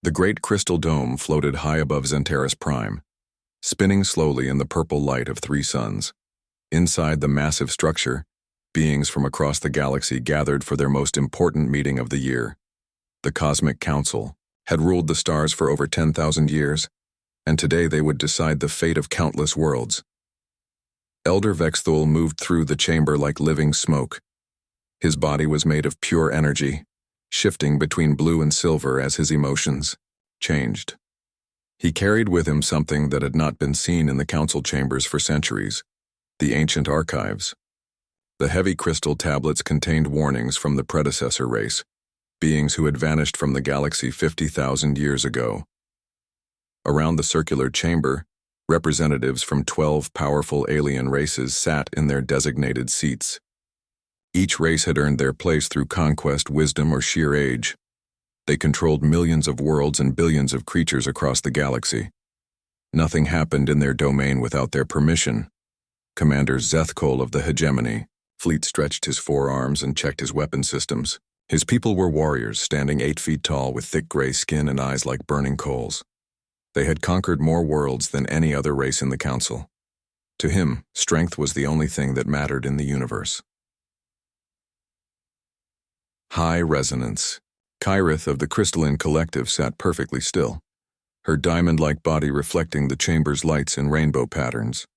The great crystal dome floated high above Zentaris Prime, spinning slowly in the purple light of three suns. Inside the massive structure, beings from across the galaxy gathered for their most important meeting of the year. The Cosmic Council had ruled the stars for over 10,000 years, and today they would decide the fate of countless worlds. Elder Vexthul moved through the chamber like living smoke. His body was made of pure energy, shifting between blue and silver as his emotions changed. He carried with him something that had not been seen in the council chambers for centuries: the ancient archives. The heavy crystal tablets contained warnings from the predecessor race, beings who had vanished from the galaxy 50,000 years ago. Around the circular chamber, representatives from 12 powerful alien races sat in their designated seats. Each race had earned their place through conquest, wisdom, or sheer age. They controlled millions of worlds and billions of creatures across the galaxy. Nothing happened in their domain without their permission. Commander Zethkol of the Hegemony fleet stretched his forearms and checked his weapon systems. His people were warriors, standing 8 feet tall with thick gray skin and eyes like burning coals. They had conquered more worlds than any other race in the council. To him, strength was the only thing that mattered in the universe. High resonance. Kyrith of the Crystalline Collective sat perfectly still, her diamond-like body reflecting the chamber's lights in rainbow patterns.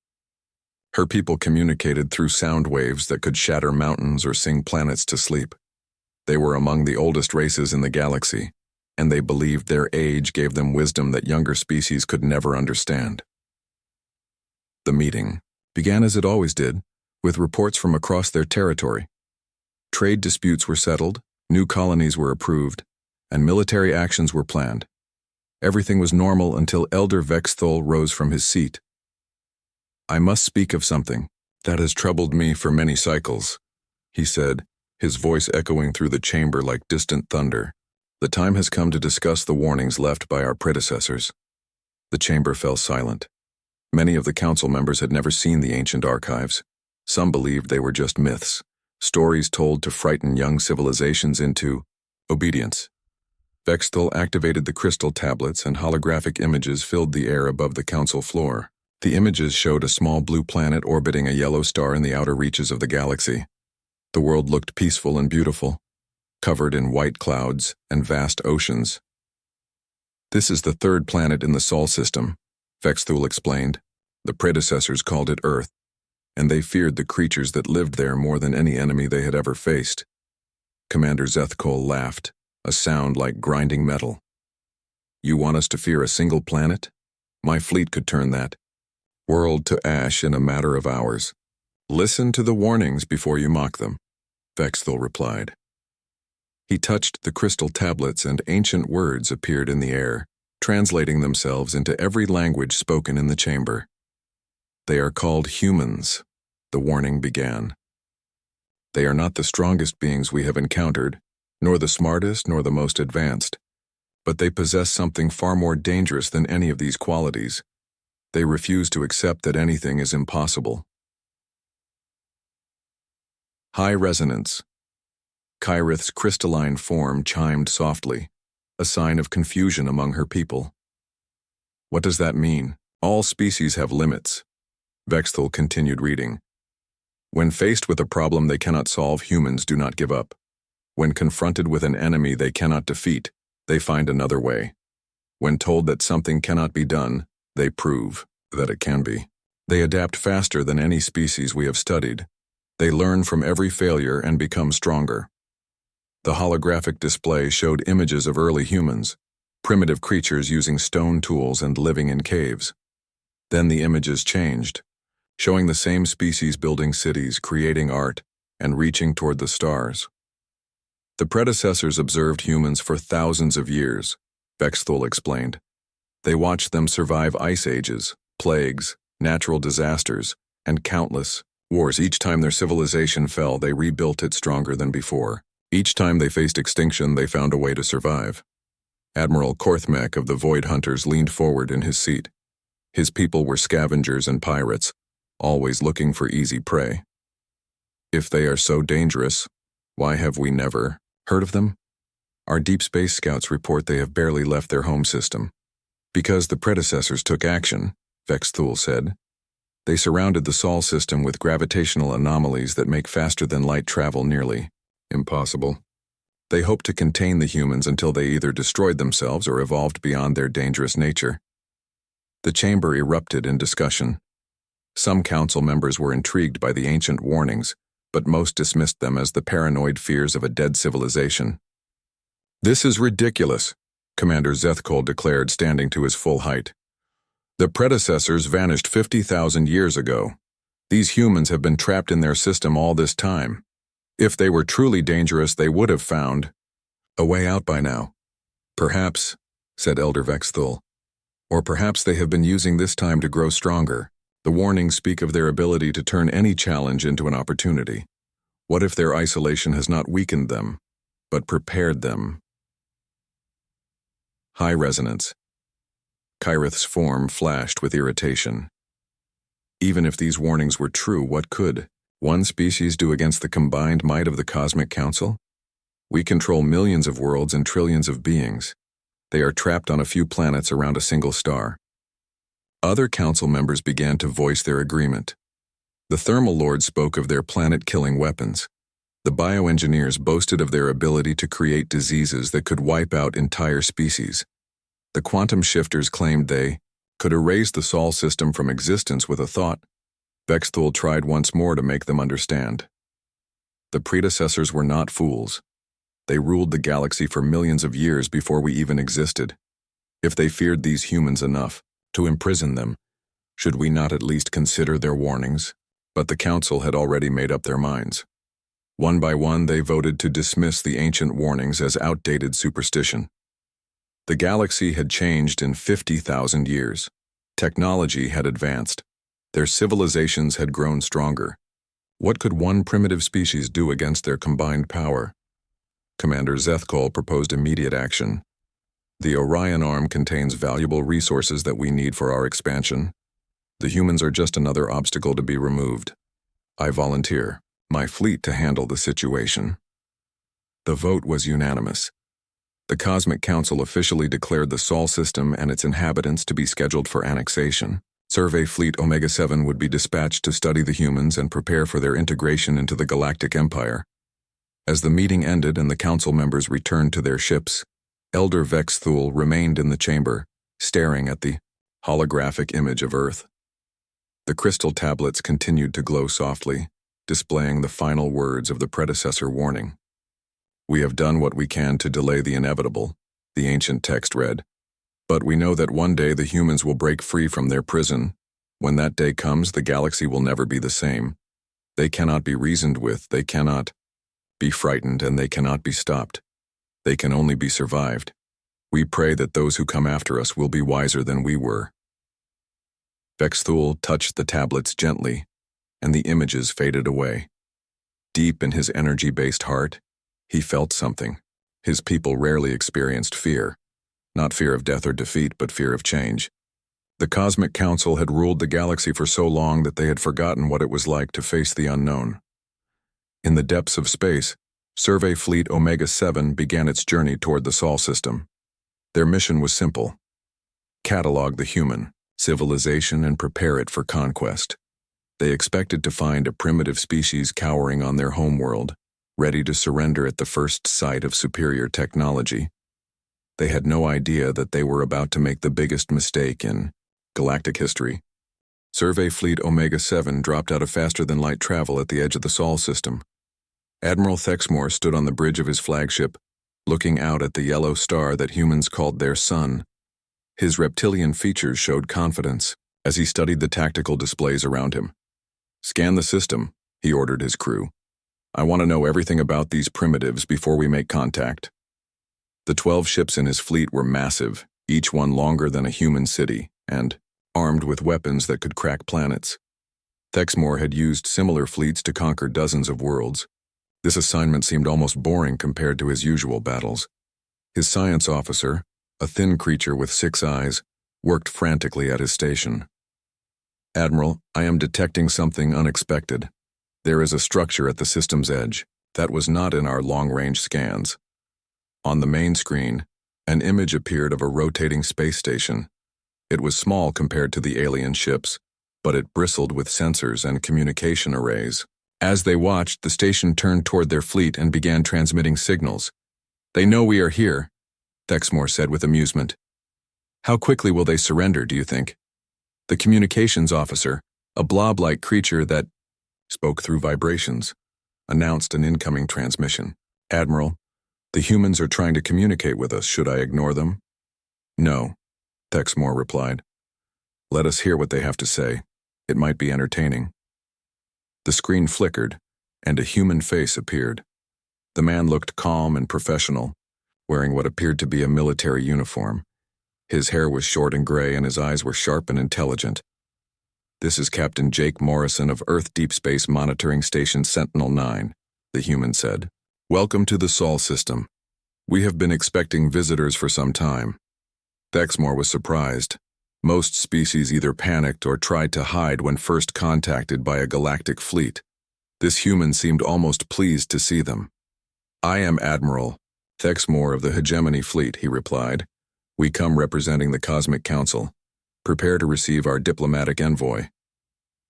Her people communicated through sound waves that could shatter mountains or sing planets to sleep. They were among the oldest races in the galaxy, and they believed their age gave them wisdom that younger species could never understand. The meeting began as it always did, with reports from across their territory. Trade disputes were settled, new colonies were approved, and military actions were planned. Everything was normal until Elder Vexthul rose from his seat. "I must speak of something that has troubled me for many cycles," he said, his voice echoing through the chamber like distant thunder. "The time has come to discuss the warnings left by our predecessors." The chamber fell silent. Many of the council members had never seen the ancient archives. Some believed they were just myths, stories told to frighten young civilizations into obedience. Vexthul activated the crystal tablets, and holographic images filled the air above the council floor. The images showed a small blue planet orbiting a yellow star in the outer reaches of the galaxy. The world looked peaceful and beautiful, covered in white clouds and vast oceans. "This is the third planet in the Sol system," Vexthul explained. "The predecessors called it Earth, and they feared the creatures that lived there more than any enemy they had ever faced." Commander Zethkol laughed, a sound like grinding metal. "You want us to fear a single planet? My fleet could turn that world to ash in a matter of hours." "Listen to the warnings before you mock them," Vexthul replied. He touched the crystal tablets, and ancient words appeared in the air, translating themselves into every language spoken in the chamber. "They are called humans," the warning began. "They are not the strongest beings we have encountered, nor the smartest nor the most advanced, but they possess something far more dangerous than any of these qualities. They refuse to accept that anything is impossible." High resonance. Kyrith's crystalline form chimed softly, a sign of confusion among her people. "What does that mean? All species have limits." Vexthul continued reading. "When faced with a problem they cannot solve, humans do not give up. When confronted with an enemy they cannot defeat, they find another way. When told that something cannot be done, they prove that it can be. They adapt faster than any species we have studied. They learn from every failure and become stronger." The holographic display showed images of early humans, primitive creatures using stone tools and living in caves. Then the images changed, showing the same species building cities, creating art, and reaching toward the stars. "The predecessors observed humans for thousands of years," Vexthul explained. "They watched them survive ice ages, plagues, natural disasters, and countless wars. Each time their civilization fell, they rebuilt it stronger than before. Each time they faced extinction, they found a way to survive." Admiral Korthmek of the Void Hunters leaned forward in his seat. His people were scavengers and pirates, always looking for easy prey. "If they are so dangerous, why have we never heard of them?" Our deep space scouts report they have barely left their home system. Because the predecessors took action, Vex Thule said. They surrounded the Sol system with gravitational anomalies that make faster-than-light travel nearly impossible. They hoped to contain the humans until they either destroyed themselves or evolved beyond their dangerous nature. The chamber erupted in discussion. Some council members were intrigued by the ancient warnings, but most dismissed them as the paranoid fears of a dead civilization. "This is ridiculous," Commander Zethkol declared, standing to his full height. "The predecessors vanished 50,000 years ago. These humans have been trapped in their system all this time. If they were truly dangerous, they would have found a way out by now." "Perhaps," said Elder Vex Thule. "Or perhaps they have been using this time to grow stronger. The warnings speak of their ability to turn any challenge into an opportunity. What if their isolation has not weakened them, but prepared them?" High resonance. Kyrith's form flashed with irritation. Even if these warnings were true, what could one species do against the combined might of the Cosmic Council? We control millions of worlds and trillions of beings. They are trapped on a few planets around a single star. Other council members began to voice their agreement. The Thermal Lords spoke of their planet-killing weapons. The bioengineers boasted of their ability to create diseases that could wipe out entire species. The quantum shifters claimed they could erase the Sol system from existence with a thought. Vex Thule tried once more to make them understand. The predecessors were not fools. They ruled the galaxy for millions of years before we even existed. If they feared these humans enough to imprison them, should we not at least consider their warnings? But the council had already made up their minds. One by one, they voted to dismiss the ancient warnings as outdated superstition. The galaxy had changed in 50,000 years. Technology had advanced. Their civilizations had grown stronger. What could one primitive species do against their combined power? Commander Zethkol proposed immediate action. "The Orion Arm contains valuable resources that we need for our expansion. The humans are just another obstacle to be removed. I volunteer my fleet to handle the situation." The vote was unanimous. The Cosmic Council officially declared the Sol system and its inhabitants to be scheduled for annexation. Survey Fleet Omega-7 would be dispatched to study the humans and prepare for their integration into the Galactic Empire. As the meeting ended and the council members returned to their ships, Elder Vex Thule remained in the chamber, staring at the holographic image of Earth. The crystal tablets continued to glow softly, displaying the final words of the predecessor warning. "We have done what we can to delay the inevitable," the ancient text read. "But we know that one day the humans will break free from their prison. When that day comes, the galaxy will never be the same. They cannot be reasoned with, they cannot be frightened, and they cannot be stopped. They can only be survived. We pray that those who come after us will be wiser than we were." Vex Thule touched the tablets gently, and the images faded away. Deep in his energy-based heart, he felt something. His people rarely experienced fear. Not fear of death or defeat, but fear of change. The Cosmic Council had ruled the galaxy for so long that they had forgotten what it was like to face the unknown. In the depths of space, Survey Fleet Omega-7 began its journey toward the Sol system. Their mission was simple: catalog the human civilization and prepare it for conquest. They expected to find a primitive species cowering on their homeworld, ready to surrender at the first sight of superior technology. They had no idea that they were about to make the biggest mistake in galactic history. Survey Fleet Omega-7 dropped out of faster-than-light travel at the edge of the Sol system. Admiral Thexmore stood on the bridge of his flagship, looking out at the yellow star that humans called their sun. His reptilian features showed confidence as he studied the tactical displays around him. "Scan the system," he ordered his crew. "I want to know everything about these primitives before we make contact." The 12 ships in his fleet were massive, each one longer than a human city, and armed with weapons that could crack planets. Thexmore had used similar fleets to conquer dozens of worlds. This assignment seemed almost boring compared to his usual battles. His science officer, a thin creature with 6 eyes, worked frantically at his station. "Admiral, I am detecting something unexpected. There is a structure at the system's edge that was not in our long-range scans." On the main screen, an image appeared of a rotating space station. It was small compared to the alien ships, but it bristled with sensors and communication arrays. As they watched, the station turned toward their fleet and began transmitting signals. "They know we are here," Thexmore said with amusement. "How quickly will they surrender, do you think?" The communications officer, a blob-like creature that spoke through vibrations, announced an incoming transmission. "Admiral, the humans are trying to communicate with us. Should I ignore them?" "No," Thexmore replied. "Let us hear what they have to say. It might be entertaining." The screen flickered, and a human face appeared. The man looked calm and professional, wearing what appeared to be a military uniform. His hair was short and gray, and his eyes were sharp and intelligent. "This is Captain Jake Morrison of Earth Deep Space Monitoring Station Sentinel-9, the human said. "Welcome to the Sol system. We have been expecting visitors for some time." Thexmore was surprised. Most species either panicked or tried to hide when first contacted by a galactic fleet. This human seemed almost pleased to see them. "I am Admiral Thexmore of the Hegemony Fleet," he replied. "We come representing the Cosmic Council. Prepare to receive our diplomatic envoy."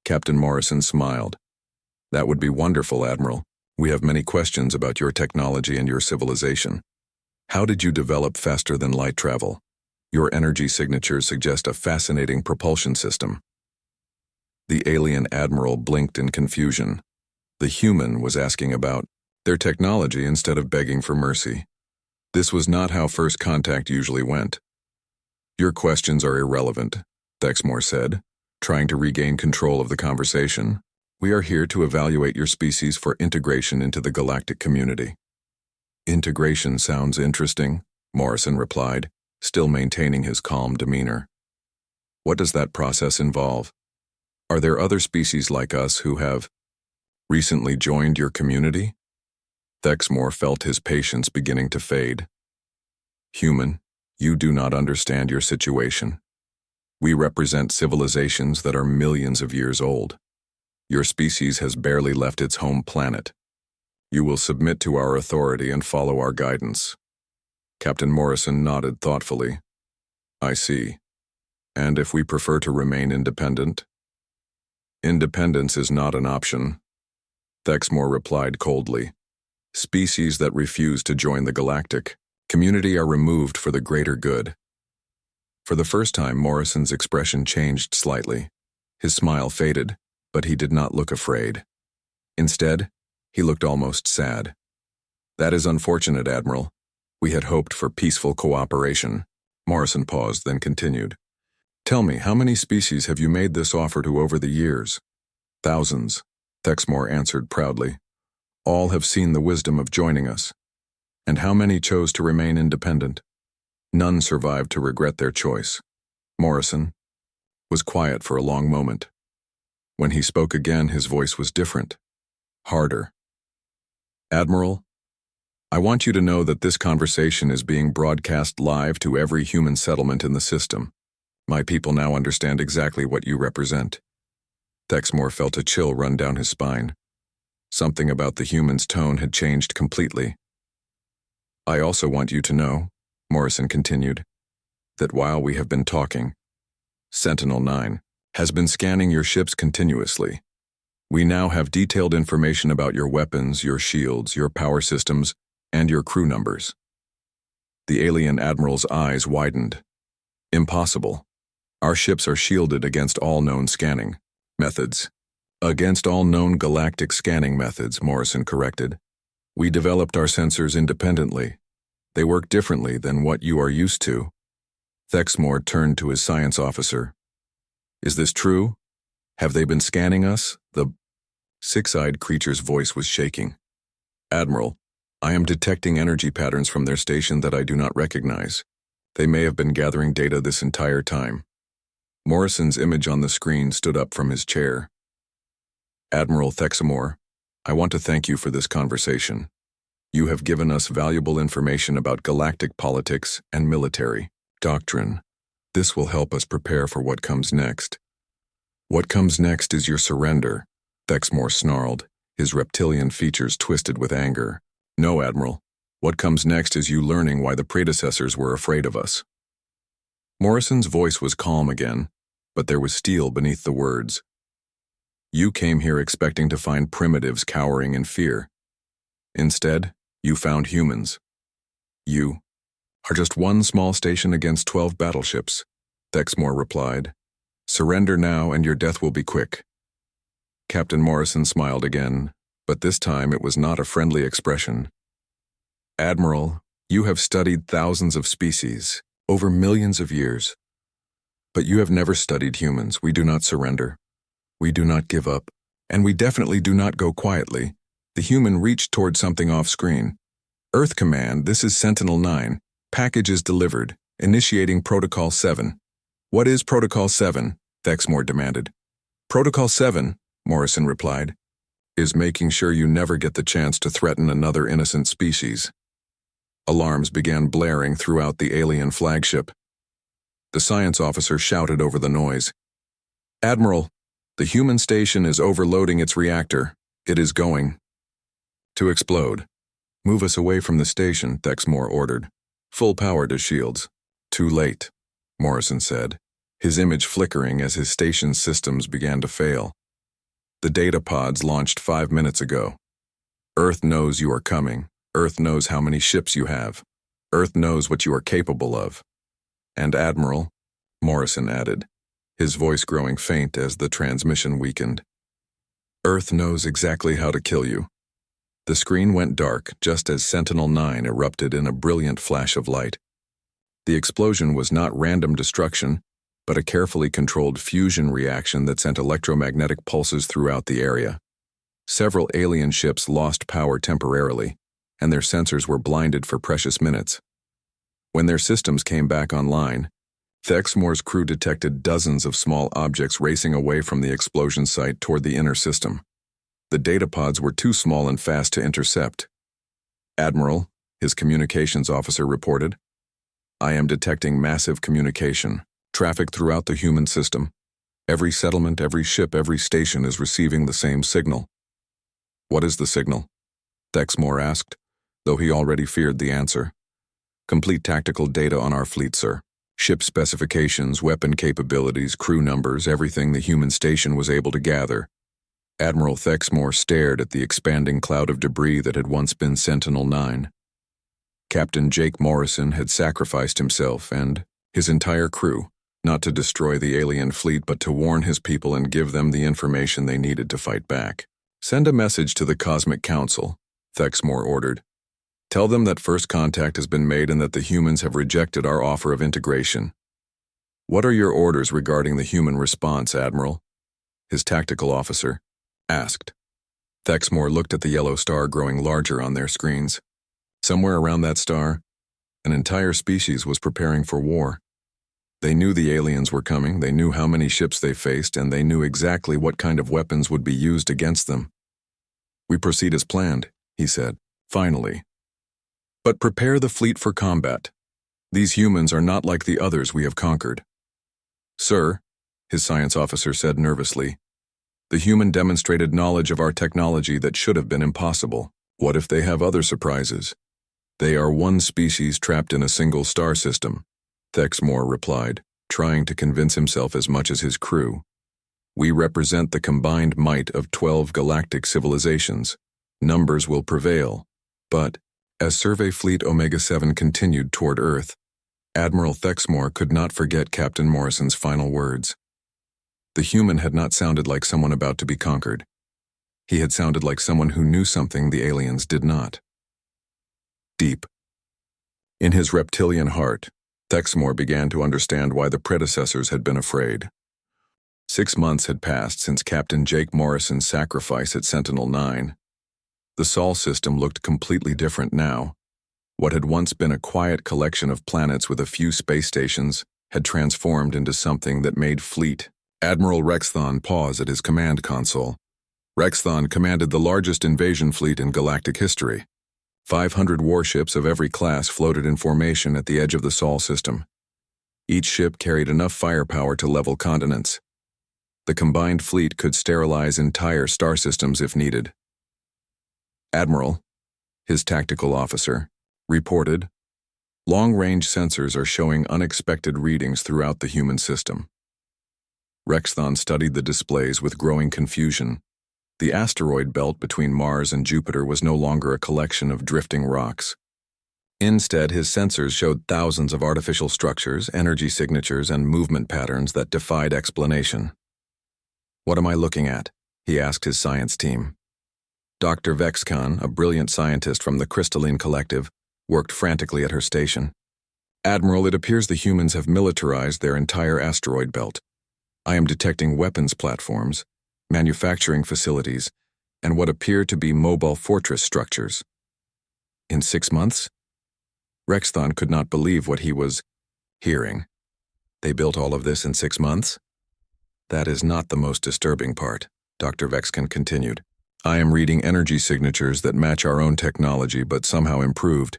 Captain Morrison smiled. "That would be wonderful, Admiral. We have many questions about your technology and your civilization. How did you develop faster-than-light travel? Your energy signatures suggest a fascinating propulsion system." The alien admiral blinked in confusion. The human was asking about their technology instead of begging for mercy. This was not how first contact usually went. "Your questions are irrelevant," Thexmore said, trying to regain control of the conversation. "We are here to evaluate your species for integration into the galactic community." "Integration sounds interesting," Morrison replied, still maintaining his calm demeanor. "What does that process involve? Are there other species like us who have recently joined your community?" Thexmore felt his patience beginning to fade. "Human, you do not understand your situation. We represent civilizations that are millions of years old. Your species has barely left its home planet. You will submit to our authority and follow our guidance." Captain Morrison nodded thoughtfully. "I see. And if we prefer to remain independent?" "Independence is not an option," Thexmore replied coldly. "Species that refuse to join the galactic community are removed for the greater good." For the first time, Morrison's expression changed slightly. His smile faded, but he did not look afraid. Instead, he looked almost sad. "That is unfortunate, Admiral. We had hoped for peaceful cooperation." Morrison paused, then continued. "Tell me, how many species have you made this offer to over the years?" "Thousands," Thexmore answered proudly. "All have seen the wisdom of joining us." "And how many chose to remain independent?" "None survived to regret their choice." Morrison was quiet for a long moment. When he spoke again, his voice was different, harder. "Admiral, I want you to know that this conversation is being broadcast live to every human settlement in the system. My people now understand exactly what you represent." Thexmore felt a chill run down his spine. Something about the human's tone had changed completely. "I also want you to know," Morrison continued, "that while we have been talking, Sentinel-9 has been scanning your ships continuously. We now have detailed information about your weapons, your shields, your power systems, and your crew numbers." The alien admiral's eyes widened. "Impossible. Our ships are shielded against all known scanning methods." "Against all known galactic scanning methods," Morrison corrected. "We developed our sensors independently. They work differently than what you are used to." Thexmore turned to his science officer. "Is this true? Have they been scanning us?" The six-eyed creature's voice was shaking. "Admiral, I am detecting energy patterns from their station that I do not recognize. They may have been gathering data this entire time." Morrison's image on the screen stood up from his chair. "Admiral Thexmore, I want to thank you for this conversation. You have given us valuable information about galactic politics and military doctrine. This will help us prepare for what comes next." "What comes next is your surrender," Thexmore snarled, his reptilian features twisted with anger. "No, Admiral. What comes next is you learning why the predecessors were afraid of us." Morrison's voice was calm again, but there was steel beneath the words. "You came here expecting to find primitives cowering in fear. Instead, you found humans. You are just one small station against 12 battleships," Thexmore replied. "Surrender now and your death will be quick." Captain Morrison smiled again, but this time it was not a friendly expression. "Admiral, you have studied thousands of species, over millions of years. But you have never studied humans. We do not surrender. We do not give up. And we definitely do not go quietly." The human reached toward something off-screen. "Earth Command, this is Sentinel-9. Package is delivered. Initiating Protocol 7. "What is Protocol 7? Thexmore demanded. "Protocol 7, Morrison replied, "is making sure you never get the chance to threaten another innocent species." Alarms began blaring throughout the alien flagship. The science officer shouted over the noise. "Admiral, the human station is overloading its reactor. It is going to explode. Move us away from the station," Thexmore ordered. "Full power to shields." "Too late," Morrison said, his image flickering as his station's systems began to fail. "The data pods launched 5 minutes ago. Earth knows you are coming. Earth knows how many ships you have. Earth knows what you are capable of. And Admiral," Morrison added, his voice growing faint as the transmission weakened, "Earth knows exactly how to kill you." The screen went dark just as Sentinel-9 erupted in a brilliant flash of light. The explosion was not random destruction, but a carefully controlled fusion reaction that sent electromagnetic pulses throughout the area. Several alien ships lost power temporarily, and their sensors were blinded for precious minutes. When their systems came back online, Thexmore's crew detected dozens of small objects racing away from the explosion site toward the inner system. The data pods were too small and fast to intercept. "Admiral," his communications officer reported, "I am detecting massive communication traffic throughout the human system. Every settlement, every ship, every station is receiving the same signal." "What is the signal?" Thexmore asked, though he already feared the answer. "Complete tactical data on our fleet, sir. Ship specifications, weapon capabilities, crew numbers, everything the human station was able to gather." Admiral Thexmore stared at the expanding cloud of debris that had once been Sentinel-9. Captain Jake Morrison had sacrificed himself and his entire crew, not to destroy the alien fleet but to warn his people and give them the information they needed to fight back. "Send a message to the Cosmic Council," Thexmore ordered. "Tell them that first contact has been made and that the humans have rejected our offer of integration." "What are your orders regarding the human response, Admiral?" his tactical officer asked. Thexmore looked at the yellow star growing larger on their screens. Somewhere around that star, an entire species was preparing for war. They knew the aliens were coming, they knew how many ships they faced, and they knew exactly what kind of weapons would be used against them. "We proceed as planned," he said, finally. "But prepare the fleet for combat. These humans are not like the others we have conquered." "Sir," his science officer said nervously, "the human demonstrated knowledge of our technology that should have been impossible. What if they have other surprises?" "They are one species trapped in a single star system," Thexmore replied, trying to convince himself as much as his crew. "We represent the combined might of 12 galactic civilizations. Numbers will prevail." But, as Survey Fleet Omega-7 continued toward Earth, Admiral Thexmore could not forget Captain Morrison's final words. The human had not sounded like someone about to be conquered. He had sounded like someone who knew something the aliens did not. Deep in his reptilian heart, Thexmore began to understand why the predecessors had been afraid. 6 months had passed since Captain Jake Morrison's sacrifice at Sentinel-9. The Sol system looked completely different now. What had once been a quiet collection of planets with a few space stations had transformed into something that made fleet. Admiral Rexthon paused at his command console. Rexthon commanded the largest invasion fleet in galactic history. 500 warships of every class floated in formation at the edge of the Sol system. Each ship carried enough firepower to level continents. The combined fleet could sterilize entire star systems if needed. "Admiral," his tactical officer, reported. Long-range sensors are showing unexpected readings throughout the human system. Rexthon studied the displays with growing confusion. The asteroid belt between Mars and Jupiter was no longer a collection of drifting rocks. Instead, his sensors showed thousands of artificial structures, energy signatures, and movement patterns that defied explanation. "What am I looking at?" he asked his science team. Dr. Vexcon, a brilliant scientist from the Crystalline Collective, worked frantically at her station. "Admiral, it appears the humans have militarized their entire asteroid belt. I am detecting weapons platforms, manufacturing facilities, and what appear to be mobile fortress structures." In 6 months? Rexthon could not believe what he was hearing. They built all of this in 6 months? "That is not the most disturbing part," Dr. Vexcon continued. "I am reading energy signatures that match our own technology but somehow improved.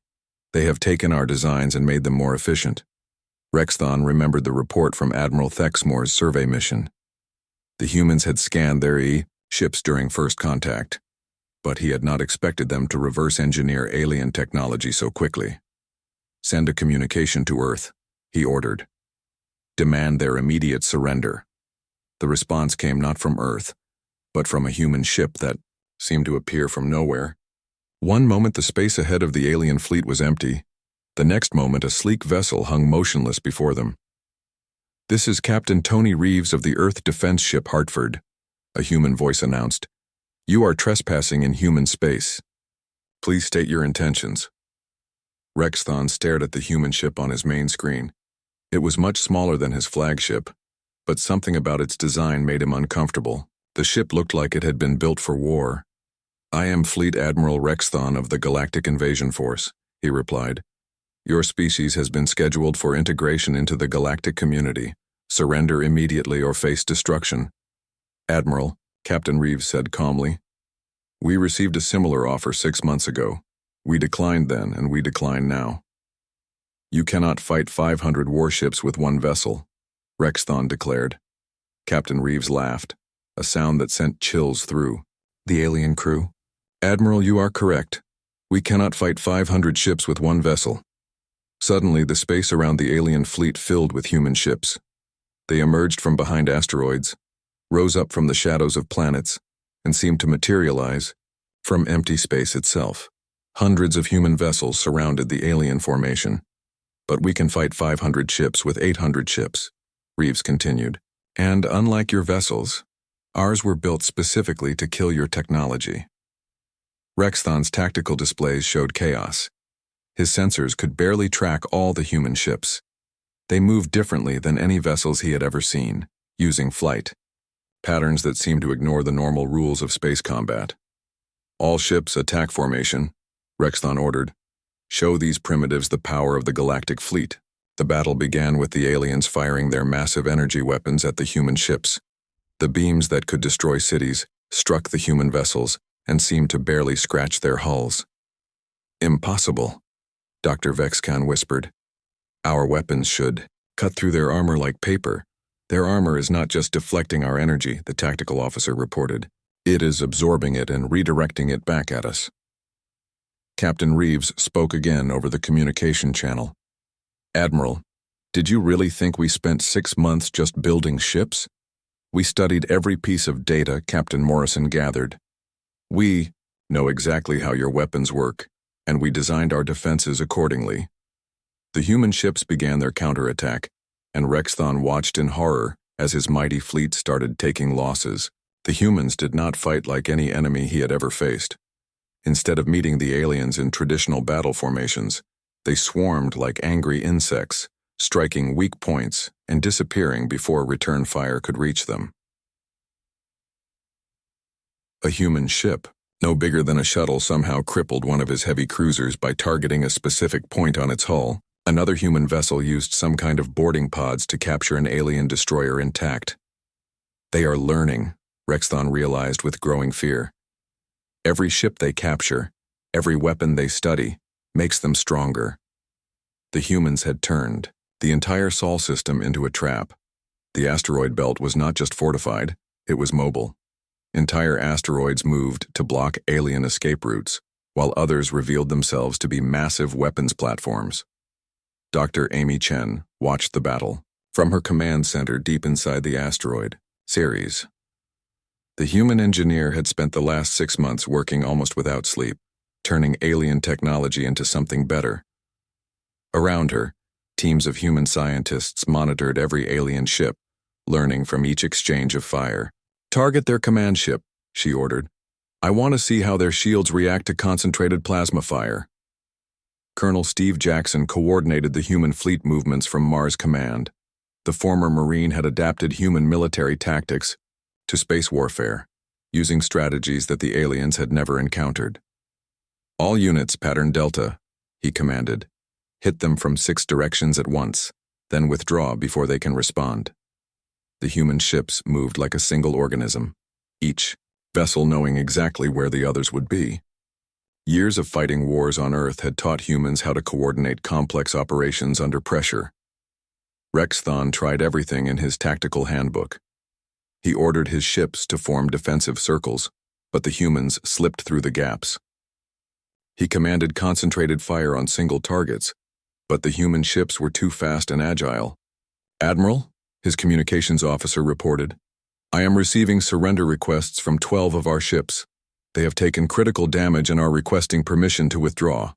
They have taken our designs and made them more efficient." Rexthon remembered the report from Admiral Thexmore's survey mission. The humans had scanned their ships during first contact, but he had not expected them to reverse engineer alien technology so quickly. "Send a communication to Earth," he ordered. "Demand their immediate surrender." The response came not from Earth, but from a human ship that seemed to appear from nowhere. One moment the space ahead of the alien fleet was empty. The next moment a sleek vessel hung motionless before them. "This is Captain Tony Reeves of the Earth Defense Ship Hartford," a human voice announced. "You are trespassing in human space. Please state your intentions." Rexthon stared at the human ship on his main screen. It was much smaller than his flagship, but something about its design made him uncomfortable. The ship looked like it had been built for war. "I am Fleet Admiral Rexthon of the Galactic Invasion Force," he replied. "Your species has been scheduled for integration into the galactic community. Surrender immediately or face destruction." "Admiral," Captain Reeves said calmly, "we received a similar offer 6 months ago. We declined then, and we decline now." "You cannot fight 500 warships with one vessel," Rexthon declared. Captain Reeves laughed, a sound that sent chills through the alien crew. "Admiral, you are correct. We cannot fight 500 ships with one vessel." Suddenly, the space around the alien fleet filled with human ships. They emerged from behind asteroids, rose up from the shadows of planets, and seemed to materialize from empty space itself. Hundreds of human vessels surrounded the alien formation. "But we can fight 500 ships with 800 ships," Reeves continued. "And unlike your vessels, ours were built specifically to kill your technology." Rexthon's tactical displays showed chaos. His sensors could barely track all the human ships. They moved differently than any vessels he had ever seen, using flight patterns that seemed to ignore the normal rules of space combat. "All ships attack formation," Rexthon ordered. "Show these primitives the power of the galactic fleet." The battle began with the aliens firing their massive energy weapons at the human ships. The beams that could destroy cities struck the human vessels and seemed to barely scratch their hulls. "Impossible," Dr. Vexcon whispered. "Our weapons should cut through their armor like paper." "Their armor is not just deflecting our energy," the tactical officer reported. "It is absorbing it and redirecting it back at us." Captain Reeves spoke again over the communication channel. "Admiral, did you really think we spent 6 months just building ships? We studied every piece of data Captain Morrison gathered. We know exactly how your weapons work, and we designed our defenses accordingly." The human ships began their counterattack, and Rexthon watched in horror as his mighty fleet started taking losses. The humans did not fight like any enemy he had ever faced. Instead of meeting the aliens in traditional battle formations, they swarmed like angry insects, striking weak points and disappearing before return fire could reach them. A human ship, no bigger than a shuttle, somehow crippled one of his heavy cruisers by targeting a specific point on its hull. Another human vessel used some kind of boarding pods to capture an alien destroyer intact. "They are learning," Rexthon realized with growing fear. "Every ship they capture, every weapon they study, makes them stronger." The humans had turned the entire Sol system into a trap. The asteroid belt was not just fortified, it was mobile. Entire asteroids moved to block alien escape routes, while others revealed themselves to be massive weapons platforms. Dr. Amy Chen watched the battle from her command center deep inside the asteroid, Ceres. The human engineer had spent the last 6 months working almost without sleep, turning alien technology into something better. Around her, teams of human scientists monitored every alien ship, learning from each exchange of fire. "Target their command ship," she ordered. "I want to see how their shields react to concentrated plasma fire." Colonel Steve Jackson coordinated the human fleet movements from Mars Command. The former Marine had adapted human military tactics to space warfare, using strategies that the aliens had never encountered. "All units pattern Delta," he commanded. "Hit them from 6 directions at once, then withdraw before they can respond." The human ships moved like a single organism, each vessel knowing exactly where the others would be. Years of fighting wars on Earth had taught humans how to coordinate complex operations under pressure. Rex Thon tried everything in his tactical handbook. He ordered his ships to form defensive circles, but the humans slipped through the gaps. He commanded concentrated fire on single targets, but the human ships were too fast and agile. "Admiral," his communications officer reported, "I am receiving surrender requests from 12 of our ships. They have taken critical damage and are requesting permission to withdraw."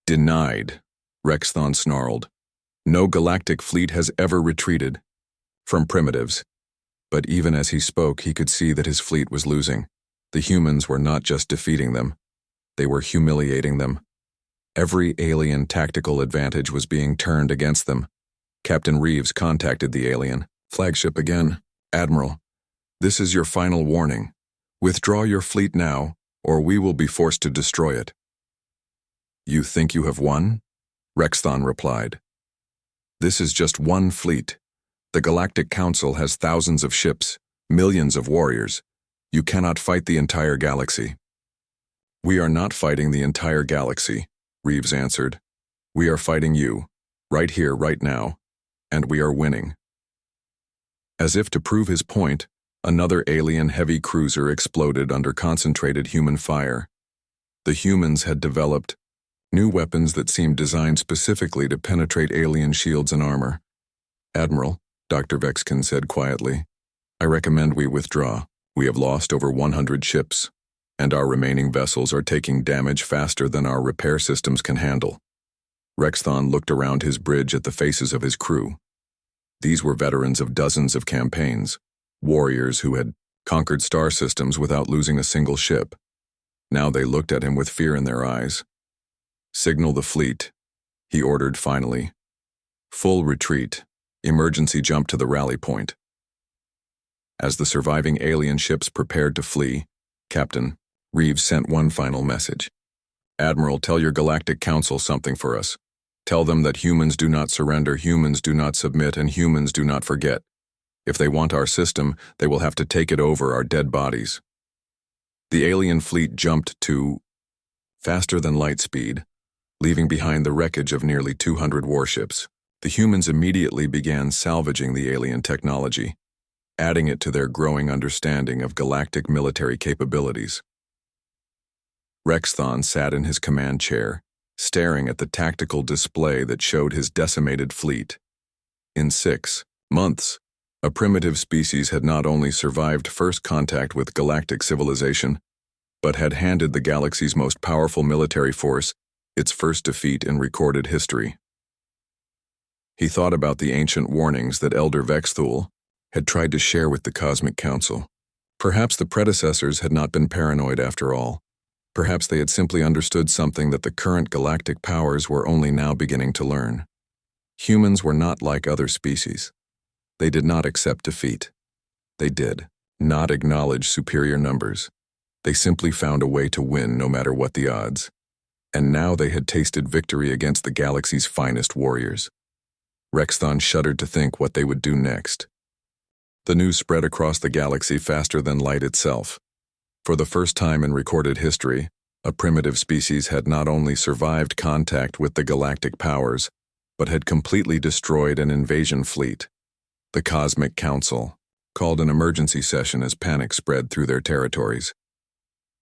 "Denied," Rex Thon snarled. "No galactic fleet has ever retreated from primitives." But even as he spoke, he could see that his fleet was losing. The humans were not just defeating them, they were humiliating them. Every alien tactical advantage was being turned against them. Captain Reeves contacted the alien flagship again. "Admiral, this is your final warning. Withdraw your fleet now, or we will be forced to destroy it." "You think you have won?" Rex Thon replied. "This is just one fleet. The Galactic Council has thousands of ships, millions of warriors. You cannot fight the entire galaxy." "We are not fighting the entire galaxy," Reeves answered. "We are fighting you, right here, right now, and we are winning." As if to prove his point, another alien heavy cruiser exploded under concentrated human fire. The humans had developed new weapons that seemed designed specifically to penetrate alien shields and armor. "Admiral," Dr. Vexkin said quietly, "I recommend we withdraw. We have lost over 100 ships, and our remaining vessels are taking damage faster than our repair systems can handle." Rex Thon looked around his bridge at the faces of his crew. These were veterans of dozens of campaigns, warriors who had conquered star systems without losing a single ship. Now they looked at him with fear in their eyes. "Signal the fleet," he ordered finally. "Full retreat. Emergency jump to the rally point." As the surviving alien ships prepared to flee, Captain Reeves sent one final message. "Admiral, tell your Galactic Council something for us. Tell them that humans do not surrender, humans do not submit, and humans do not forget. If they want our system, they will have to take it over our dead bodies." The alien fleet jumped to faster than light speed, leaving behind the wreckage of nearly 200 warships. The humans immediately began salvaging the alien technology, adding it to their growing understanding of galactic military capabilities. Rex Thon sat in his command chair, staring at the tactical display that showed his decimated fleet. In 6 months, a primitive species had not only survived first contact with galactic civilization, but had handed the galaxy's most powerful military force its first defeat in recorded history. He thought about the ancient warnings that Elder Vexthul had tried to share with the Cosmic Council. Perhaps the predecessors had not been paranoid after all. Perhaps they had simply understood something that the current galactic powers were only now beginning to learn. Humans were not like other species. They did not accept defeat. They did not acknowledge superior numbers. They simply found a way to win no matter what the odds. And now they had tasted victory against the galaxy's finest warriors. Rex Thon shuddered to think what they would do next. The news spread across the galaxy faster than light itself. For the first time in recorded history, a primitive species had not only survived contact with the galactic powers, but had completely destroyed an invasion fleet. The Cosmic Council called an emergency session as panic spread through their territories.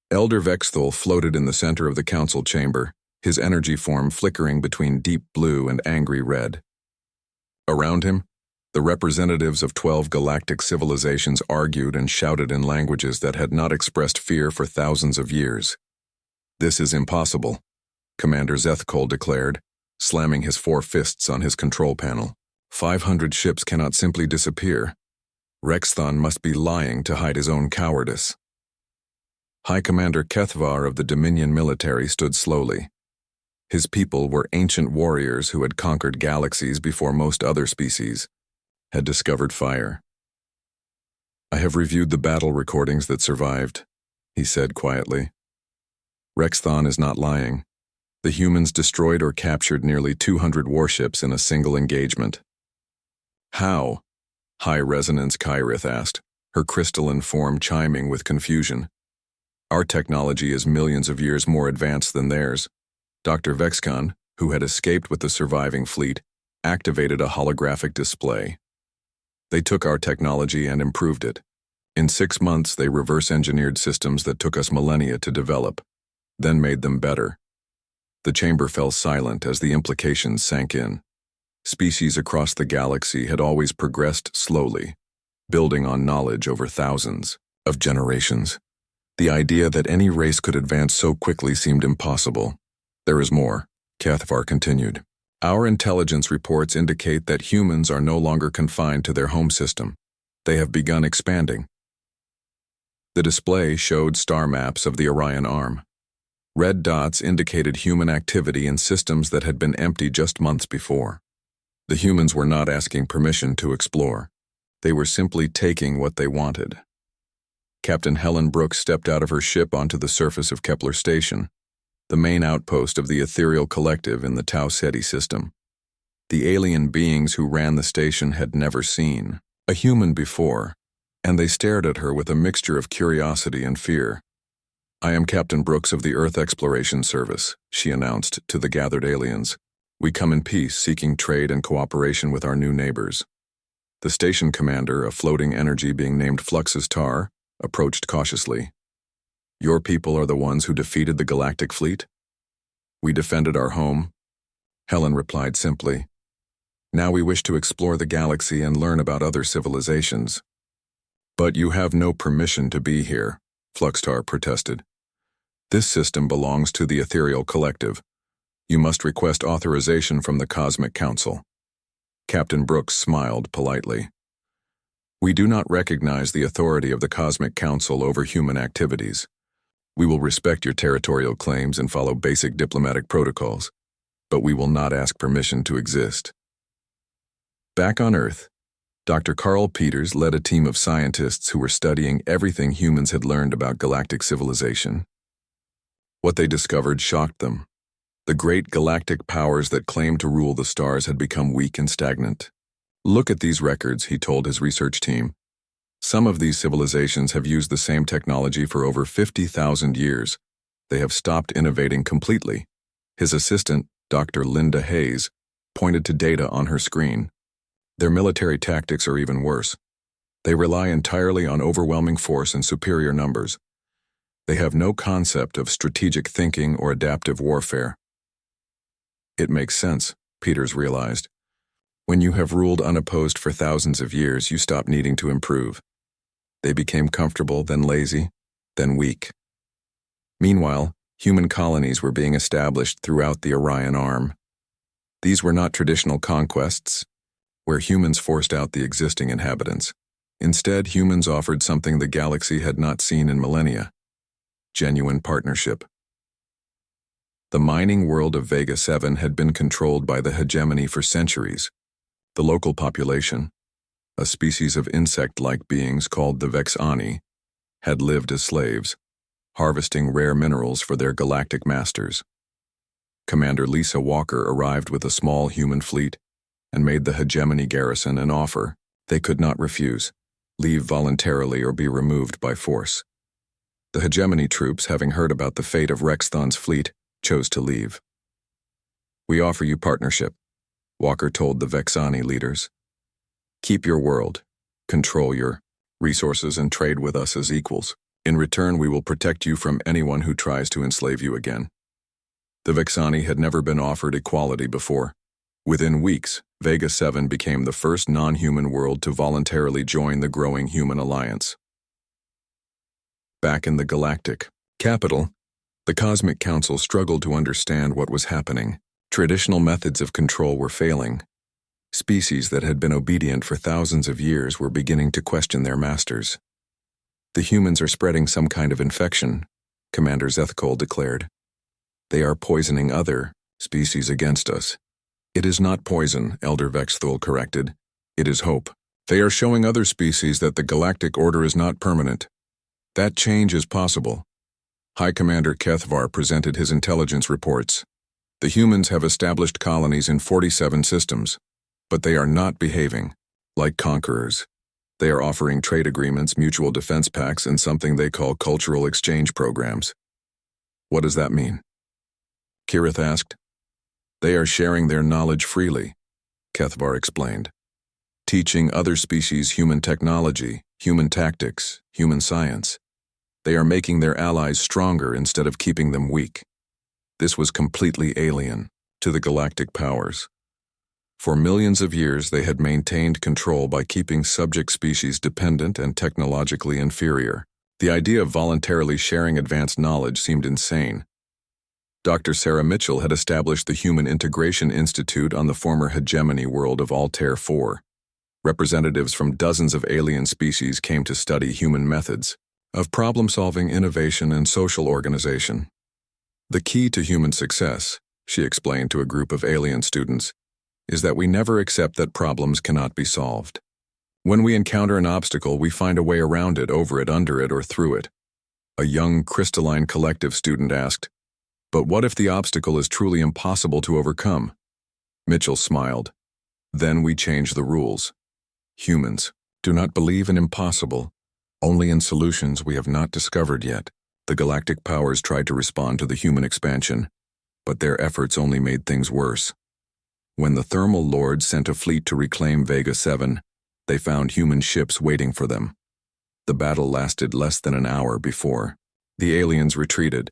Elder Vexthul floated in the center of the council chamber, his energy form flickering between deep blue and angry red. Around him, the representatives of 12 galactic civilizations argued and shouted in languages that had not expressed fear for thousands of years. "This is impossible," Commander Zethkol declared, slamming his 4 fists on his control panel. 500 ships cannot simply disappear. Rexthon must be lying to hide his own cowardice. High Commander Kethvar of the Dominion military stood slowly. His people were ancient warriors who had conquered galaxies before most other species, had discovered fire. "I have reviewed the battle recordings that survived," he said quietly. "Rexthon is not lying. The humans destroyed or captured nearly 200 warships in a single engagement." "How?" High Resonance Kyrith asked, her crystalline form chiming with confusion. "Our technology is millions of years more advanced than theirs." Dr. Vexcon, who had escaped with the surviving fleet, activated a holographic display. "They took our technology and improved it. In 6 months, they reverse-engineered systems that took us millennia to develop, then made them better." The chamber fell silent as the implications sank in. Species across the galaxy had always progressed slowly, building on knowledge over thousands of generations. The idea that any race could advance so quickly seemed impossible. "There is more," Kethvar continued. "Our intelligence reports indicate that humans are no longer confined to their home system. They have begun expanding." The display showed star maps of the Orion Arm. Red dots indicated human activity in systems that had been empty just months before. The humans were not asking permission to explore. They were simply taking what they wanted. Captain Helen Brooks stepped out of her ship onto the surface of Kepler Station, the main outpost of the Ethereal Collective in the Tau Ceti system. The alien beings who ran the station had never seen a human before, and they stared at her with a mixture of curiosity and fear. "I am Captain Brooks of the Earth Exploration Service," she announced to the gathered aliens. "We come in peace, seeking trade and cooperation with our new neighbors." The station commander, a floating energy being named Fluxus Tar, approached cautiously. "Your people are the ones who defeated the Galactic Fleet?" "We defended our home," Helen replied simply. "Now we wish to explore the galaxy and learn about other civilizations." "But you have no permission to be here," Fluxtar protested. "This system belongs to the Ethereal Collective. You must request authorization from the Cosmic Council." Captain Brooks smiled politely. "We do not recognize the authority of the Cosmic Council over human activities. We will respect your territorial claims and follow basic diplomatic protocols, but we will not ask permission to exist." Back on Earth, Dr. Carl Peters led a team of scientists who were studying everything humans had learned about galactic civilization. What they discovered shocked them. The great galactic powers that claimed to rule the stars had become weak and stagnant. "Look at these records," he told his research team. "Some of these civilizations have used the same technology for over 50,000 years. They have stopped innovating completely." His assistant, Dr. Linda Hayes, pointed to data on her screen. "Their military tactics are even worse. They rely entirely on overwhelming force and superior numbers. They have no concept of strategic thinking or adaptive warfare." It makes sense, Peters realized. When you have ruled unopposed for thousands of years, you stop needing to improve. They became comfortable, then lazy, then weak. Meanwhile, human colonies were being established throughout the Orion Arm. These were not traditional conquests, where humans forced out the existing inhabitants. Instead, humans offered something the galaxy had not seen in millennia: genuine partnership. The mining world of Vega 7 had been controlled by the hegemony for centuries. The local population, a species of insect-like beings called the Vexani, had lived as slaves, harvesting rare minerals for their galactic masters. Commander Lisa Walker arrived with a small human fleet and made the hegemony garrison an offer they could not refuse: leave voluntarily or be removed by force. The hegemony troops, having heard about the fate of Rexthon's fleet, chose to leave. "We offer you partnership," Walker told the Vexani leaders. "Keep your world, control your resources, and trade with us as equals." In return, we will protect you from anyone who tries to enslave you again. The Vexani had never been offered equality before. Within weeks, Vega 7 became the first non-human world to voluntarily join the growing human alliance. Back in the galactic capital, the Cosmic Council struggled to understand what was happening. Traditional methods of control were failing. Species that had been obedient for thousands of years were beginning to question their masters. The humans are spreading some kind of infection, Commander Zethkol declared. They are poisoning other species against us. It is not poison, Elder Vexthul corrected. It is hope. They are showing other species that the galactic order is not permanent. That change is possible. High Commander Kethvar presented his intelligence reports. The humans have established colonies in 47 systems, but they are not behaving like conquerors. They are offering trade agreements, mutual defense pacts, and something they call cultural exchange programs. What does that mean? Kirith asked. They are sharing their knowledge freely, Kethvar explained. Teaching other species human technology, human tactics, human science. They are making their allies stronger instead of keeping them weak. This was completely alien to the galactic powers. For millions of years, they had maintained control by keeping subject species dependent and technologically inferior. The idea of voluntarily sharing advanced knowledge seemed insane. Dr. Sarah Mitchell had established the Human Integration Institute on the former hegemony world of Altair 4. Representatives from dozens of alien species came to study human methods of problem-solving, innovation, and social organization. The key to human success, she explained to a group of alien students, is that we never accept that problems cannot be solved. When we encounter an obstacle, we find a way around it, over it, under it, or through it. A young crystalline collective student asked, "But what if the obstacle is truly impossible to overcome?" Mitchell smiled. "Then we change the rules. Humans do not believe in impossible, only in solutions we have not discovered yet." The galactic powers tried to respond to the human expansion, but their efforts only made things worse. When the Thermal Lords sent a fleet to reclaim Vega 7, they found human ships waiting for them. The battle lasted less than an hour before the aliens retreated.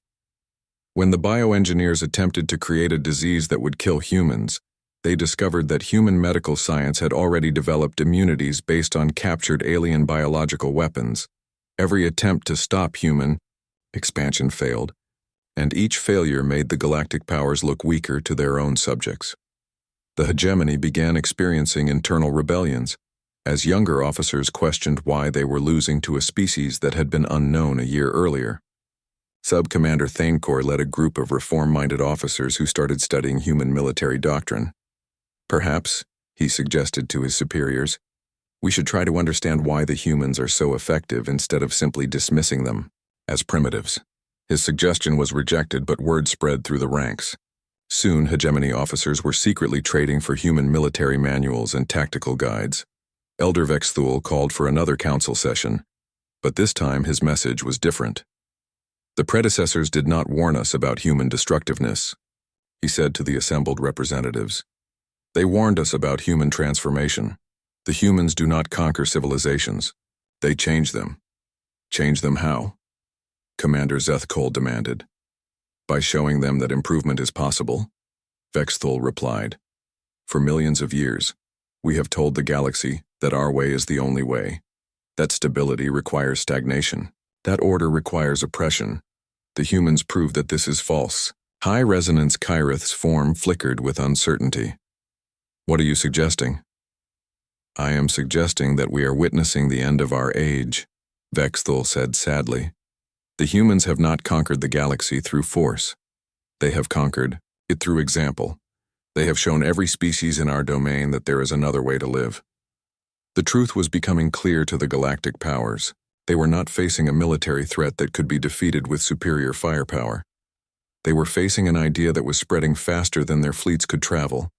When the bioengineers attempted to create a disease that would kill humans, they discovered that human medical science had already developed immunities based on captured alien biological weapons. Every attempt to stop human expansion failed, and each failure made the galactic powers look weaker to their own subjects. The hegemony began experiencing internal rebellions, as younger officers questioned why they were losing to a species that had been unknown a year earlier. Sub-Commander Thanecore led a group of reform-minded officers who started studying human military doctrine. Perhaps, he suggested to his superiors, we should try to understand why the humans are so effective instead of simply dismissing them as primitives. His suggestion was rejected, but word spread through the ranks. Soon, hegemony officers were secretly trading for human military manuals and tactical guides. Elder Vexthul called for another council session, but this time his message was different. The predecessors did not warn us about human destructiveness, he said to the assembled representatives. They warned us about human transformation. The humans do not conquer civilizations. They change them. Change them how? Commander Zethkol demanded. By showing them that improvement is possible, Vexthul replied. For millions of years, we have told the galaxy that our way is the only way, that stability requires stagnation, that order requires oppression. The humans prove that this is false. High-resonance Kyrith's form flickered with uncertainty. What are you suggesting? I am suggesting that we are witnessing the end of our age, Vexthul said sadly. The humans have not conquered the galaxy through force. They have conquered it through example. They have shown every species in our domain that there is another way to live. The truth was becoming clear to the galactic powers. They were not facing a military threat that could be defeated with superior firepower. They were facing an idea that was spreading faster than their fleets could travel.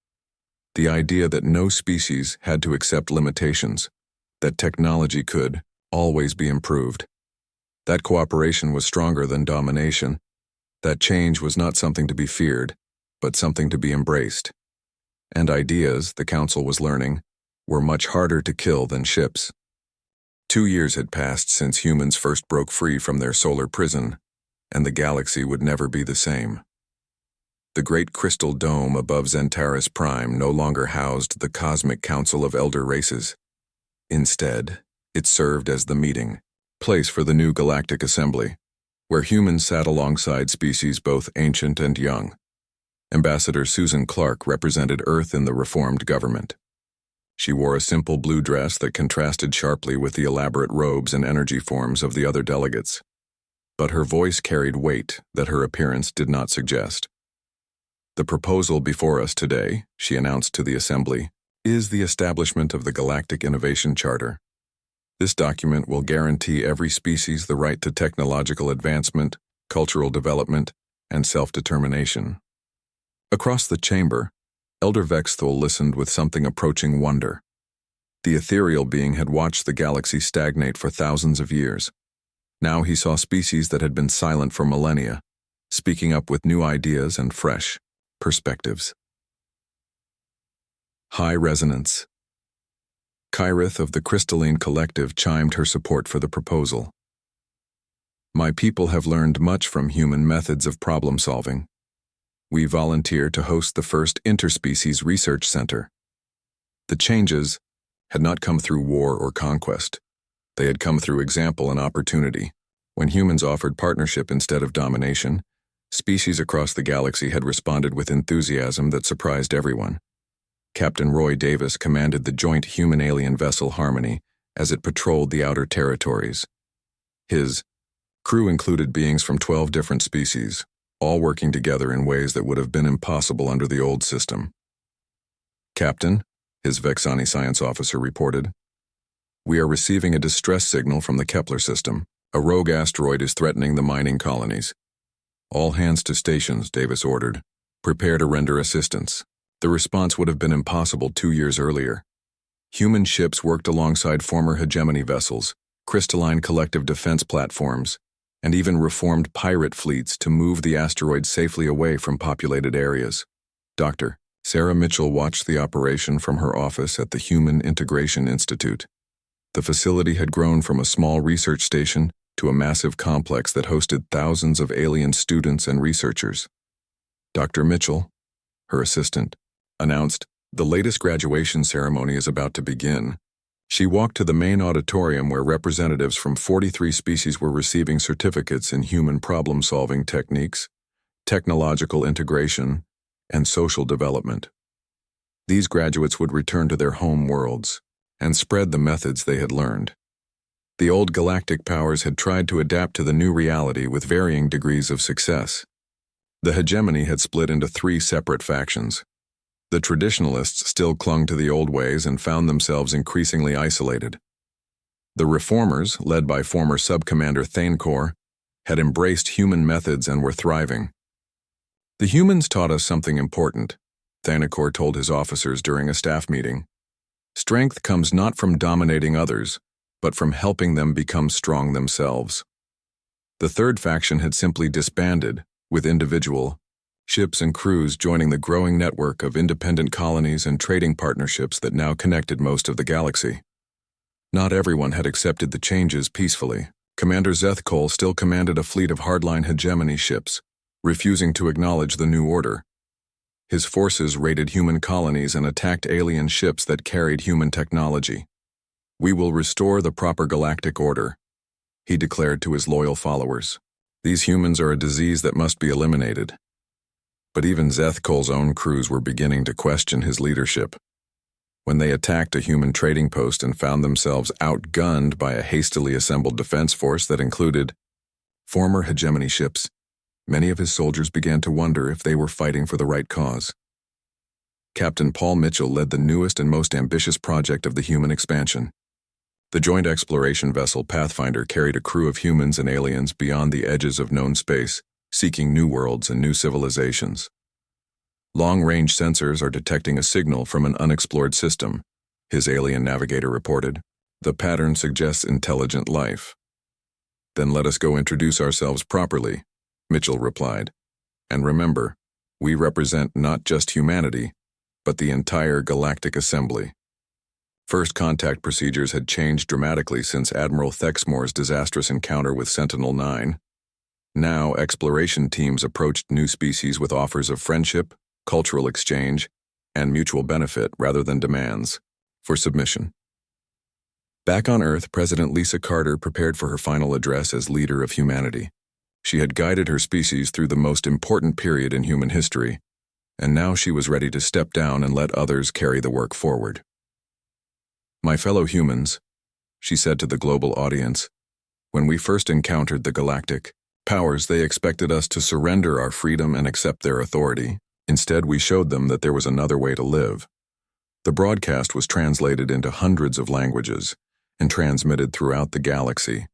The idea that no species had to accept limitations, that technology could always be improved. That cooperation was stronger than domination. That change was not something to be feared, but something to be embraced. And ideas, the Council was learning, were much harder to kill than ships. 2 years had passed since humans first broke free from their solar prison, and the galaxy would never be the same. The great crystal dome above Zentaris Prime no longer housed the cosmic council of elder races. Instead, it served as the meeting place for the new Galactic Assembly, where humans sat alongside species both ancient and young. Ambassador Susan Clark represented Earth in the reformed government. She wore a simple blue dress that contrasted sharply with the elaborate robes and energy forms of the other delegates. But her voice carried weight that her appearance did not suggest. "The proposal before us today," she announced to the Assembly, "is the establishment of the Galactic Innovation Charter. This document will guarantee every species the right to technological advancement, cultural development, and self-determination." Across the chamber, Elder Vexthul listened with something approaching wonder. The ethereal being had watched the galaxy stagnate for thousands of years. Now he saw species that had been silent for millennia, speaking up with new ideas and fresh perspectives. High resonance. Kyrith of the Crystalline Collective chimed her support for the proposal. "My people have learned much from human methods of problem-solving. We volunteer to host the first interspecies research center." The changes had not come through war or conquest. They had come through example and opportunity. When humans offered partnership instead of domination, species across the galaxy had responded with enthusiasm that surprised everyone. Captain Roy Davis commanded the joint human-alien vessel Harmony as it patrolled the outer territories. His crew included beings from 12 different species, all working together in ways that would have been impossible under the old system. "Captain," his Vexani science officer reported, "we are receiving a distress signal from the Kepler system. A rogue asteroid is threatening the mining colonies." "All hands to stations," Davis ordered. "Prepare to render assistance." The response would have been impossible 2 years earlier. Human ships worked alongside former hegemony vessels, crystalline collective defense platforms, and even reformed pirate fleets to move the asteroid safely away from populated areas. Dr. Sarah Mitchell watched the operation from her office at the Human Integration Institute. The facility had grown from a small research station to a massive complex that hosted thousands of alien students and researchers. Dr. Mitchell, her assistant, announced, "The latest graduation ceremony is about to begin." She walked to the main auditorium where representatives from 43 species were receiving certificates in human problem-solving techniques, technological integration, and social development. These graduates would return to their home worlds and spread the methods they had learned. The old galactic powers had tried to adapt to the new reality with varying degrees of success. The hegemony had split into 3 separate factions. The traditionalists still clung to the old ways and found themselves increasingly isolated. The reformers, led by former Subcommander Thankor, had embraced human methods and were thriving. "The humans taught us something important," Thankor told his officers during a staff meeting. "Strength comes not from dominating others, but from helping them become strong themselves." The third faction had simply disbanded, with individual ships and crews joining the growing network of independent colonies and trading partnerships that now connected most of the galaxy. Not everyone had accepted the changes peacefully. Commander Zethkol still commanded a fleet of hardline hegemony ships, refusing to acknowledge the new order. His forces raided human colonies and attacked alien ships that carried human technology. "We will restore the proper galactic order," he declared to his loyal followers. "These humans are a disease that must be eliminated." But even Zethkol's own crews were beginning to question his leadership. When they attacked a human trading post and found themselves outgunned by a hastily assembled defense force that included former hegemony ships, many of his soldiers began to wonder if they were fighting for the right cause. Captain Paul Mitchell led the newest and most ambitious project of the human expansion. The joint exploration vessel Pathfinder carried a crew of humans and aliens beyond the edges of known space, seeking new worlds and new civilizations. "Long-range sensors are detecting a signal from an unexplored system," his alien navigator reported. "The pattern suggests intelligent life." "Then let us go introduce ourselves properly," Mitchell replied. "And remember, we represent not just humanity, but the entire Galactic Assembly." First contact procedures had changed dramatically since Admiral Thexmore's disastrous encounter with Sentinel-9. Now, exploration teams approached new species with offers of friendship, cultural exchange, and mutual benefit rather than demands for submission. Back on Earth, President Lisa Carter prepared for her final address as leader of humanity. She had guided her species through the most important period in human history, and now she was ready to step down and let others carry the work forward. "My fellow humans," she said to the global audience, "when we first encountered the galactic powers, they expected us to surrender our freedom and accept their authority. Instead, we showed them that there was another way to live." The broadcast was translated into hundreds of languages and transmitted throughout the galaxy.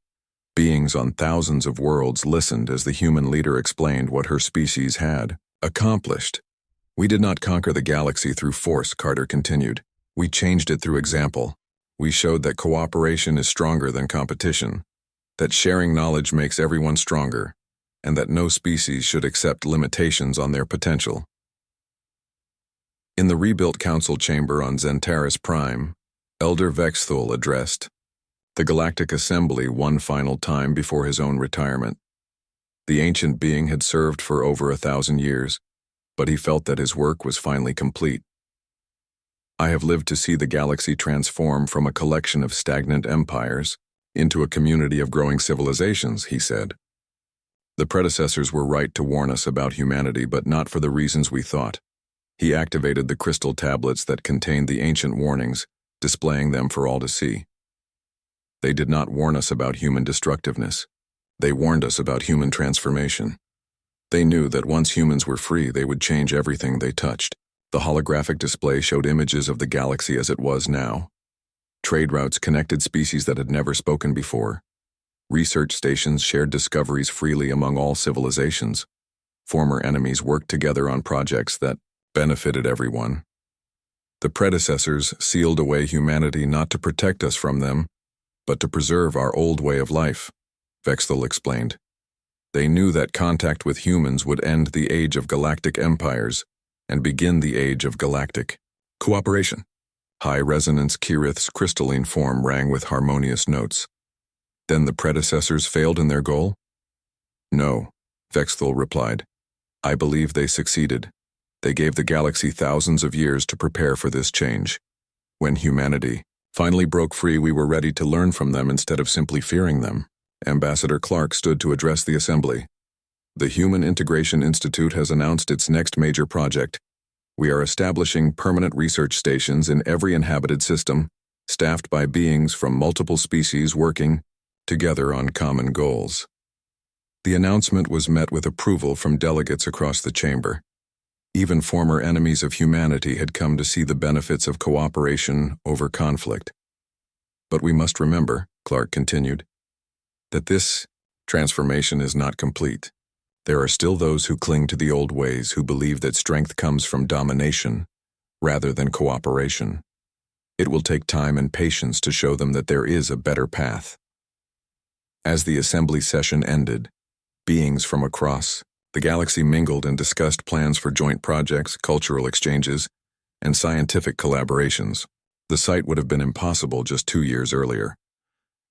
Beings on thousands of worlds listened as the human leader explained what her species had accomplished. "We did not conquer the galaxy through force," Carter continued. "We changed it through example. We showed that cooperation is stronger than competition, that sharing knowledge makes everyone stronger, and that no species should accept limitations on their potential." In the rebuilt council chamber on Zentaris Prime, Elder Vexthul addressed the Galactic Assembly one final time before his own retirement. The ancient being had served for over 1,000 years, but he felt that his work was finally complete. "I have lived to see the galaxy transform from a collection of stagnant empires into a community of growing civilizations," he said. "The predecessors were right to warn us about humanity, but not for the reasons we thought." He activated the crystal tablets that contained the ancient warnings, displaying them for all to see. "They did not warn us about human destructiveness. They warned us about human transformation. They knew that once humans were free, they would change everything they touched." The holographic display showed images of the galaxy as it was now. Trade routes connected species that had never spoken before. Research stations shared discoveries freely among all civilizations. Former enemies worked together on projects that benefited everyone. The predecessors sealed away humanity not to protect us from them, but to preserve our old way of life, Vexthul explained. They knew that contact with humans would end the age of galactic empires and begin the age of galactic cooperation. High-resonance Kirith's crystalline form rang with harmonious notes. "Then the predecessors failed in their goal?" "No," Vexthul replied. "I believe they succeeded. They gave the galaxy thousands of years to prepare for this change. When humanity finally broke free, we were ready to learn from them instead of simply fearing them." Ambassador Clark stood to address the assembly. "The Human Integration Institute has announced its next major project. We are establishing permanent research stations in every inhabited system, staffed by beings from multiple species working together on common goals." The announcement was met with approval from delegates across the chamber. Even former enemies of humanity had come to see the benefits of cooperation over conflict. "But we must remember," Clark continued, "that this transformation is not complete. There are still those who cling to the old ways, who believe that strength comes from domination rather than cooperation. It will take time and patience to show them that there is a better path." As the assembly session ended, beings from across the galaxy mingled and discussed plans for joint projects, cultural exchanges, and scientific collaborations. The sight would have been impossible just 2 years earlier.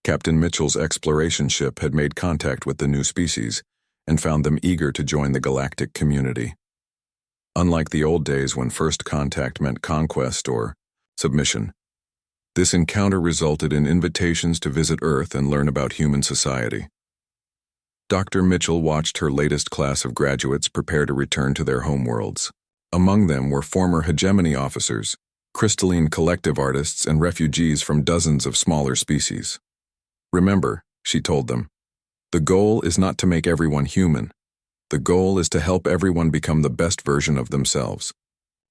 Captain Mitchell's exploration ship had made contact with the new species and found them eager to join the galactic community. Unlike the old days when first contact meant conquest or submission, this encounter resulted in invitations to visit Earth and learn about human society. Dr. Mitchell watched her latest class of graduates prepare to return to their homeworlds. Among them were former hegemony officers, crystalline collective artists, and refugees from dozens of smaller species. "Remember," she told them, "the goal is not to make everyone human. The goal is to help everyone become the best version of themselves."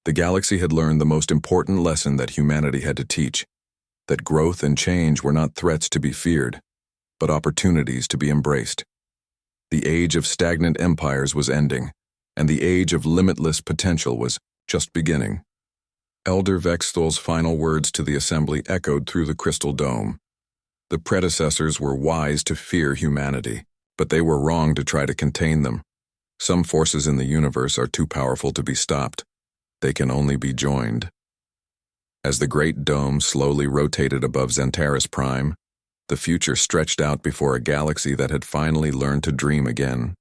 The galaxy had learned the most important lesson that humanity had to teach, that growth and change were not threats to be feared, but opportunities to be embraced. The age of stagnant empires was ending, and the age of limitless potential was just beginning. Elder Vexthul's final words to the assembly echoed through the crystal dome. The predecessors were wise to fear humanity, but they were wrong to try to contain them. Some forces in the universe are too powerful to be stopped. They can only be joined. As the great dome slowly rotated above Zentaris Prime, the future stretched out before a galaxy that had finally learned to dream again.